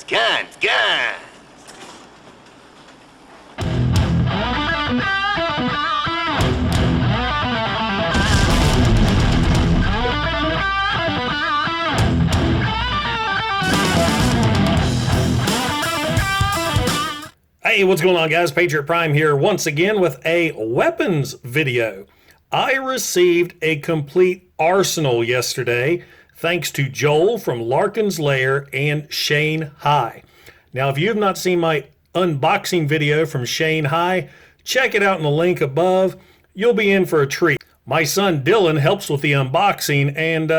Guns. Hey, what's going on, guys? Patriot Prime here once again with a weapons video. I received a complete arsenal yesterday thanks to Joel from Larkins Lair and Shane High. Now, if you have not seen my unboxing video from Shane High, check it out in the link above. You'll be in for a treat. My son Dylan helps with the unboxing, and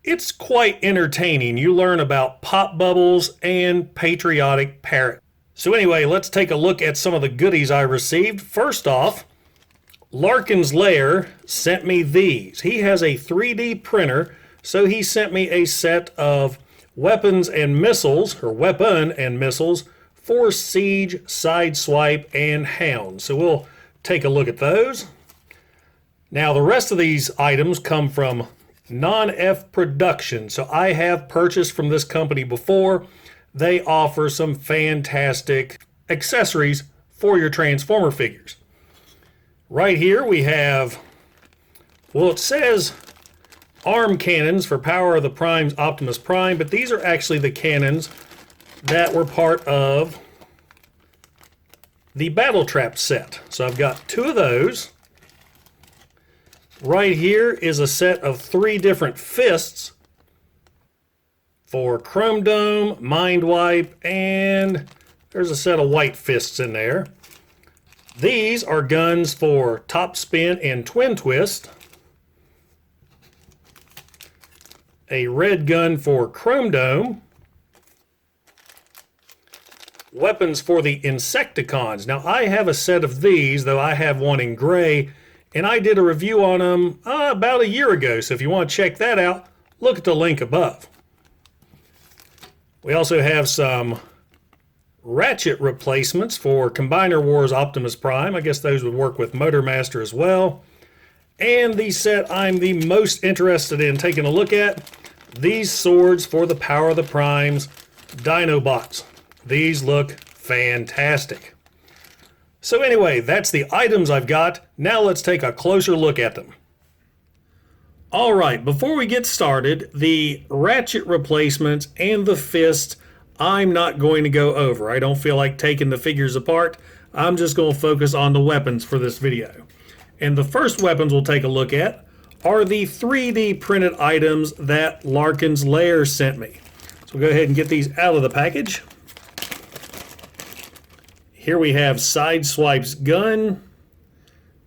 it's quite entertaining. You learn about pop bubbles and patriotic parrot. So anyway, let's take a look at some of the goodies I received. First off, Larkins Lair sent me these. He has a 3D printer, so he sent me a set of weapons and missiles, or weapon and missiles, for Siege, Sideswipe, and Hound. So we'll take a look at those. Now the rest of these items come from Nonnef Productions. So I have purchased from this company before. They offer some fantastic accessories for your Transformer figures. Right here we have, well, it says arm cannons for Power of the Prime's Optimus Prime, but these are actually the cannons that were part of the Battle Trap set. So I've got two of those. Right here is a set of 3 different fists for Chrome Dome, Mind Wipe, and there's a set of white fists in there. These are guns for Topspin and Twin Twist. A red gun for Chrome Dome. Weapons for the Insecticons. Now I have a set of these, though I have one in gray, and I did a review on them about a year ago. So if you want to check that out, look at the link above. We also have some ratchet replacements for Combiner Wars Optimus Prime. I guess those would work with Motormaster as well. And the set I'm the most interested in taking a look at, these swords for the Power of the Prime's Dinobots. These look fantastic. So anyway, that's the items I've got. Now let's take a closer look at them. All right, before we get started, the ratchet replacements and the fists, I'm not going to go over. I don't feel like taking the figures apart. I'm just going to focus on the weapons for this video. And the first weapons we'll take a look at are the 3D printed items that Larkins Lair sent me. So we'll go ahead and get these out of the package. Here we have Sideswipe's gun.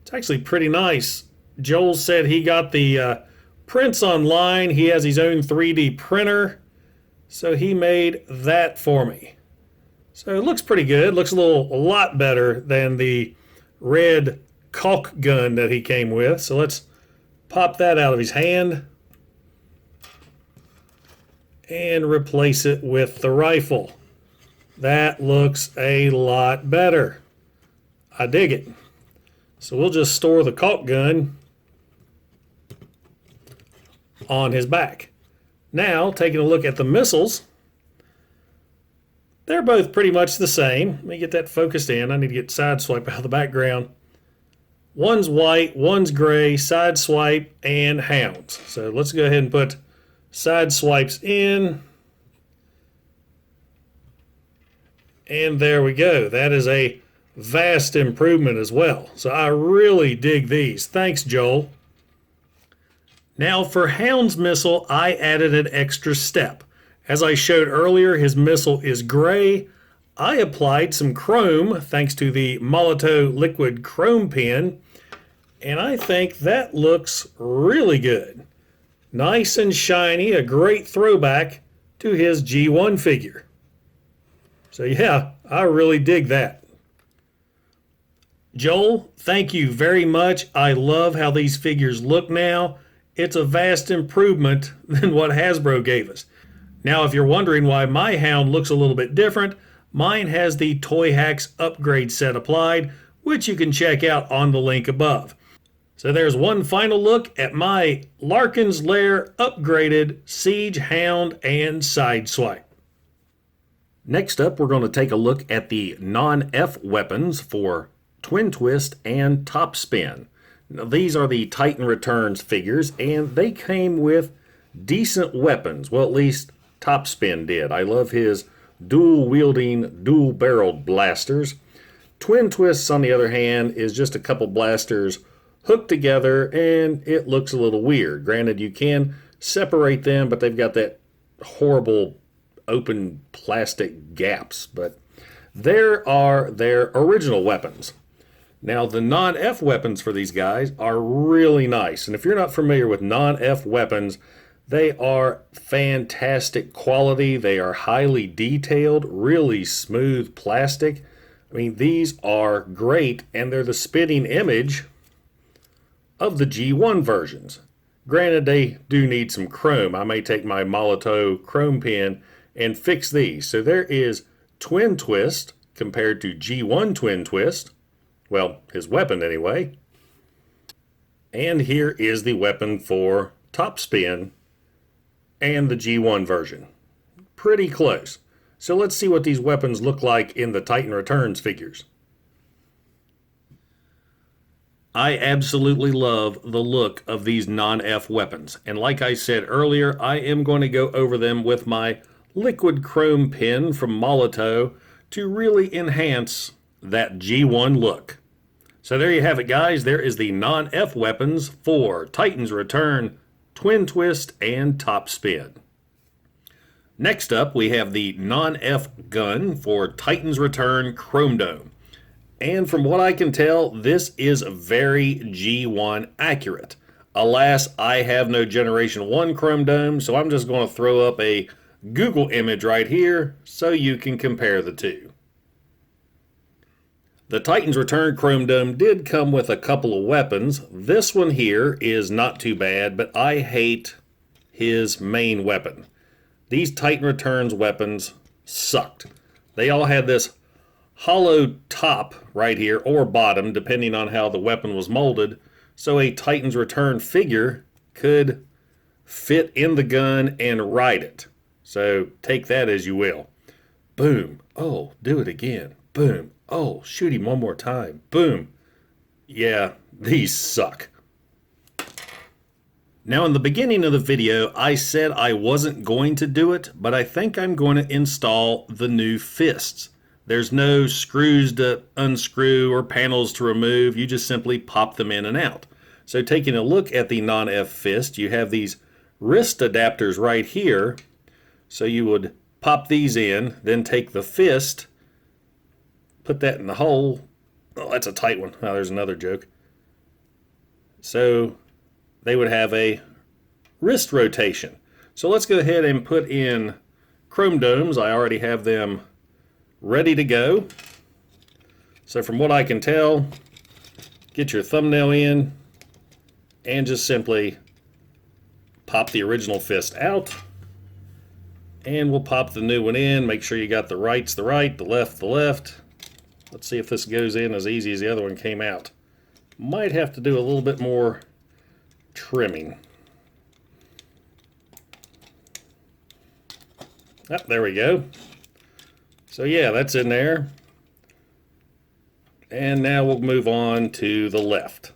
It's actually pretty nice. Joel said he got the prints online. He has his own 3D printer, so he made that for me. So it looks pretty good. Looks a lot better than the red caulk gun that he came with. So let's pop that out of his hand and replace it with the rifle. That looks a lot better. I dig it. So we'll just store the caulk gun on his back. Now, taking a look at the missiles, they're both pretty much the same. Let me get that focused in. I need to get Sideswipe out of the background. One's white, one's gray, Sideswipe, and Hounds. So let's go ahead and put Sideswipes in. And there we go. That is a vast improvement as well. So I really dig these. Thanks, Joel. Now for Hound's missile, I added an extra step. As I showed earlier, his missile is gray. I applied some chrome thanks to the Molotov liquid chrome pen, and I think that looks really good. Nice and shiny, a great throwback to his G1 figure. So yeah, I really dig that. Joel, thank you very much. I love how these figures look now. It's a vast improvement than what Hasbro gave us. Now, if you're wondering why my Hound looks a little bit different, mine has the Toy Hacks upgrade set applied, which you can check out on the link above. So there's one final look at my Larkins Lair upgraded Siege Hound and Sideswipe. Next up, we're going to take a look at the non-F weapons for Twin Twist and Topspin. Now, these are the Titan Returns figures, and they came with decent weapons. Well, at least Topspin did. I love his dual-wielding, dual-barreled blasters. Twin Twists, on the other hand, is just a couple blasters hooked together, and it looks a little weird. Granted, you can separate them, but they've got that horrible open plastic gaps. But there are their original weapons. Now, the non-F weapons for these guys are really nice. And if you're not familiar with non-F weapons, they are fantastic quality. They are highly detailed, really smooth plastic. I mean, these are great, and they're the spitting image of the G1 versions. Granted, they do need some chrome. I may take my Molotov chrome pen and fix these. So there is Twin Twist compared to G1 Twin Twist. Well, his weapon anyway. And here is the weapon for Topspin and the G1 version. Pretty close. So let's see what these weapons look like in the Titan Returns figures. I absolutely love the look of these non-F weapons. And like I said earlier, I am going to go over them with my liquid chrome pen from Molotov to really enhance that G1 look. So there you have it, guys. There is the non-F weapons for Titan's Return, Twin Twist, and Topspin. Next up, we have the non-F gun for Titan's Return Chrome Dome. And from what I can tell, this is very G1 accurate. Alas, I have no Generation 1 Chrome Dome, so I'm just going to throw up a Google image right here so you can compare the two. The Titan's Return Chrome Dome did come with a couple of weapons. This one here is not too bad, but I hate his main weapon. These Titan Returns weapons sucked. They all had this hollow top right here, or bottom, depending on how the weapon was molded, so a Titan's Return figure could fit in the gun and ride it. So take that as you will. Boom. Oh, do it again. Boom. Oh, shoot him one more time. Boom. Yeah, these suck. Now, in the beginning of the video, I said I wasn't going to do it, but I think I'm going to install the new fists. There's no screws to unscrew or panels to remove. You just simply pop them in and out. So taking a look at the non-F fist, you have these wrist adapters right here. So you would pop these in, then take the fist, put that in the hole. Oh, that's a tight one. Oh, there's another joke. So they would have a wrist rotation. So let's go ahead and put in chrome domes. I already have them ready to go. So from what I can tell, get your thumbnail in and just simply pop the original fist out. And we'll pop the new one in. Make sure you got the right's the right, the left. Let's see if this goes in as easy as the other one came out. Might have to do a little bit more trimming. Oh, there we go. So yeah, that's in there. And now we'll move on to the left.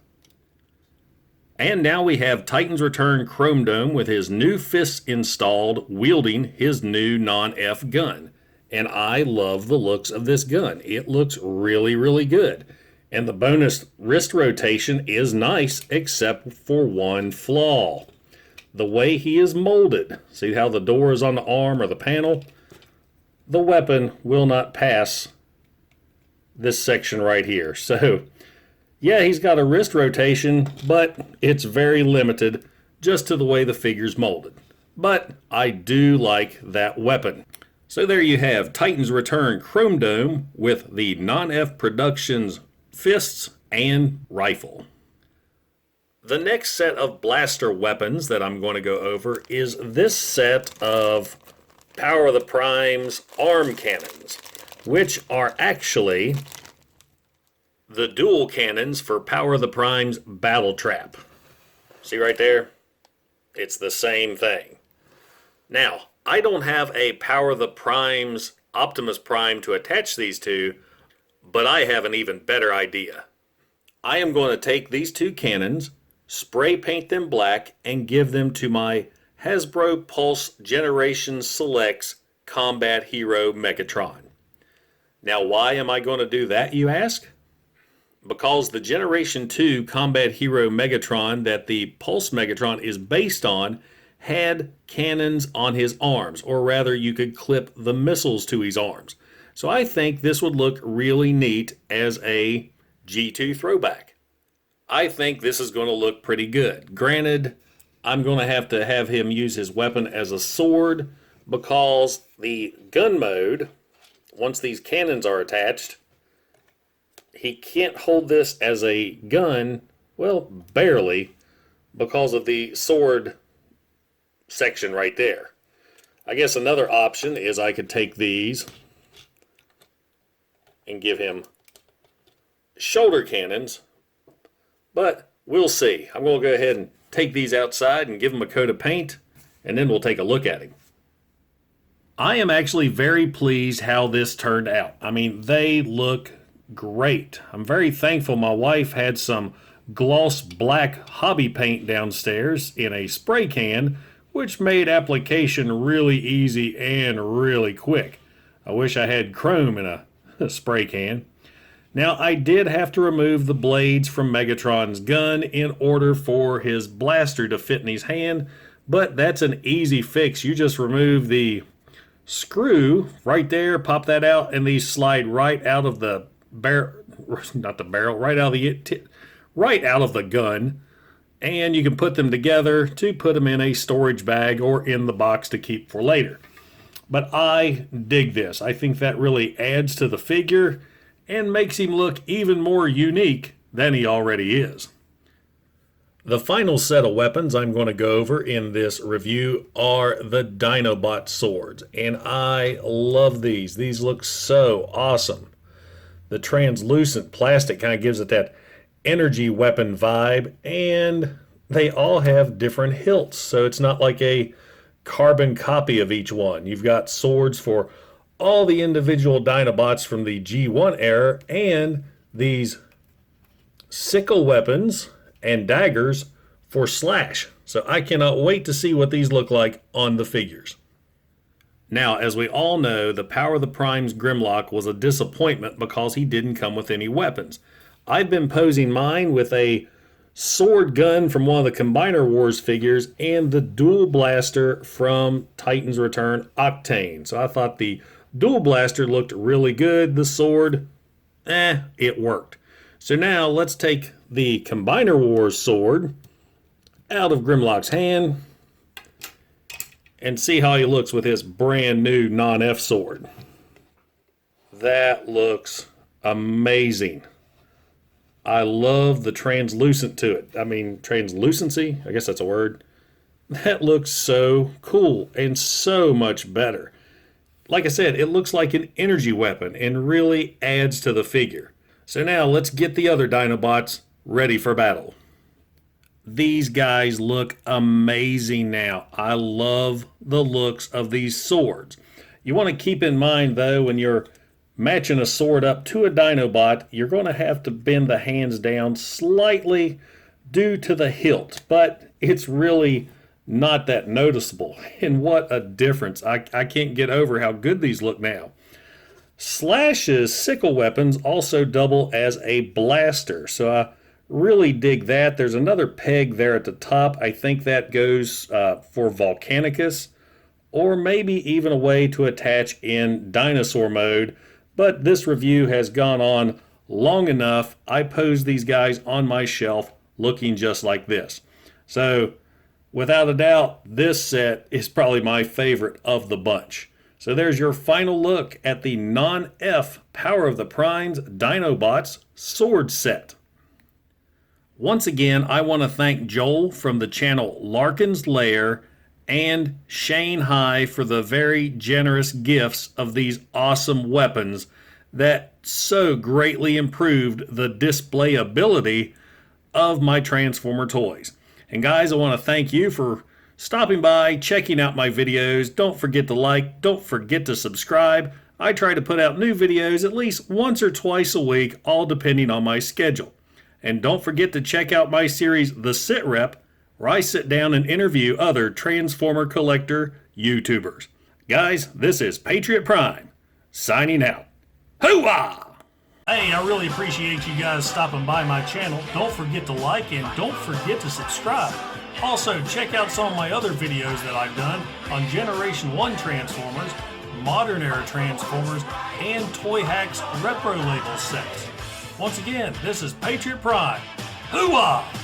And now we have Titan's Return Chrome Dome with his new fists installed, wielding his new non-F gun. And I love the looks of this gun. It looks really, really good. And the bonus wrist rotation is nice, except for one flaw. The way he is molded. See how the door is on the arm or the panel? The weapon will not pass this section right here. So, yeah, he's got a wrist rotation, but it's very limited just to the way the figure's molded. But I do like that weapon. So there you have Titan's Return Chrome Dome with the Nonnef Productions fists and rifle. The next set of blaster weapons that I'm going to go over is this set of Power of the Prime's arm cannons, which are actually the dual cannons for Power of the Prime's battle trap. See right there? It's the same thing. Now, I don't have a Power of the Prime's Optimus Prime to attach these to, but I have an even better idea. I am going to take these two cannons, spray paint them black, and give them to my Hasbro Pulse Generation Selects Combat Hero Megatron. Now, why am I going to do that, you ask? Because the Generation 2 Combat Hero Megatron that the Pulse Megatron is based on had cannons on his arms, or rather you could clip the missiles to his arms. So I think this would look really neat as a G2 throwback. I think this is going to look pretty good. Granted, I'm going to have him use his weapon as a sword because the gun mode, once these cannons are attached, he can't hold this as a gun, well, barely, because of the sword section right there. I guess another option is I could take these and give him shoulder cannons, but we'll see. I'm going to go ahead and take these outside and give him a coat of paint, and then we'll take a look at him. I am actually very pleased how this turned out. I mean, they look great. I'm very thankful my wife had some gloss black hobby paint downstairs in a spray can, which made application really easy and really quick. I wish I had chrome in a spray can. Now, I did have to remove the blades from Megatron's gun in order for his blaster to fit in his hand, but that's an easy fix. You just remove the screw right there, pop that out, and these slide right out of the barrel, not the barrel, right out of the gun, and you can put them together to put them in a storage bag or in the box to keep for later. But I dig this. I think that really adds to the figure and makes him look even more unique than he already is. The final set of weapons I'm going to go over in this review are the Dinobots Swords, and I love these. These look so awesome. The translucent plastic kind of gives it that energy weapon vibe, and they all have different hilts, so it's not like a carbon copy of each one. You've got swords for all the individual Dinobots from the G1 era, and these sickle weapons and daggers for Slash. So I cannot wait to see what these look like on the figures. Now, as we all know, the Power of the Prime's Grimlock was a disappointment because he didn't come with any weapons. I've been posing mine with a sword gun from one of the Combiner Wars figures and the dual blaster from Titan's Return Octane. So I thought the dual blaster looked really good. The sword, it worked. So now let's take the Combiner Wars sword out of Grimlock's hand and see how he looks with his brand new Nonnef sword. That looks amazing. I love the translucent to it. I mean, translucency, I guess that's a word. That looks so cool and so much better. Like I said, it looks like an energy weapon and really adds to the figure. So now let's get the other Dinobots ready for battle. These guys look amazing now. I love the looks of these swords. You want to keep in mind, though, when you're matching a sword up to a Dinobot, you're going to have to bend the hands down slightly due to the hilt, but it's really not that noticeable. And what a difference. I can't get over how good these look now. Slash's sickle weapons also double as a blaster, so I really dig that. There's another peg there at the top. I think that goes for Volcanicus, or maybe even a way to attach in dinosaur mode, but this review has gone on long enough. I posed these guys on my shelf looking just like this. So without a doubt, this set is probably my favorite of the bunch. So there's your final look at the Nonnef Power of the Prime's Dinobots Sword set. Once again, I want to thank Joel from the channel Larkins Lair and Shane High for the very generous gifts of these awesome weapons that so greatly improved the displayability of my Transformer toys. And guys, I want to thank you for stopping by, checking out my videos. Don't forget to like, don't forget to subscribe. I try to put out new videos at least once or twice a week, all depending on my schedule. And don't forget to check out my series, The Sit Rep, where I sit down and interview other Transformer collector YouTubers. Guys, this is Patriot Prime, signing out. Hoo-ah! Hey, I really appreciate you guys stopping by my channel. Don't forget to like and don't forget to subscribe. Also, check out some of my other videos that I've done on Generation 1 Transformers, Modern Era Transformers, and Toy Hacks Retro Label sets. Once again, this is Patriot Prime. Hoo-ah!